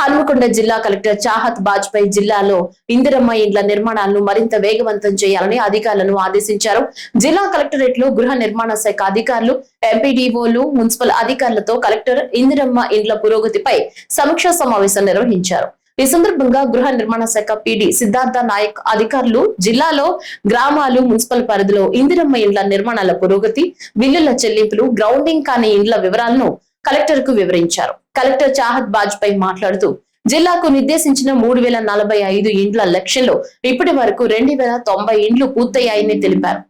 హన్మకొండ జిల్లా కలెక్టర్ చాహత్ బాజ్పేయి జిల్లాలో ఇందిరమ్మ ఇండ్ల నిర్మాణాలను మరింత వేగవంతం చేయాలని అధికారులను ఆదేశించారు. జిల్లా కలెక్టరేట్ లో గృహ నిర్మాణ శాఖ అధికారులు, ఎంపీడీఓలు, మున్సిపల్ అధికారులతో కలెక్టర్ ఇందిరమ్మ ఇండ్ల పురోగతిపై సమీక్షా సమావేశం నిర్వహించారు. ఈ సందర్భంగా గృహ నిర్మాణ శాఖ పీడీ సిద్ధార్థ నాయక్ అధికారులు జిల్లాలో గ్రామాలు, మున్సిపల్ పరిధిలో ఇందిరమ్మ ఇండ్ల నిర్మాణాల పురోగతి, బిల్లుల చెల్లింపులు, గ్రౌండింగ్ కాని ఇండ్ల వివరాలను కలెక్టర్ కు వివరించారు. కలెక్టర్ చాహత్ బాజ్పేయి మాట్లాడుతూ జిల్లాకు నిర్దేశించిన 3045 ఇండ్ల లక్ష్యంలో ఇప్పటి వరకు 2090 ఇండ్లు పూర్తయ్యాయని తెలిపారు.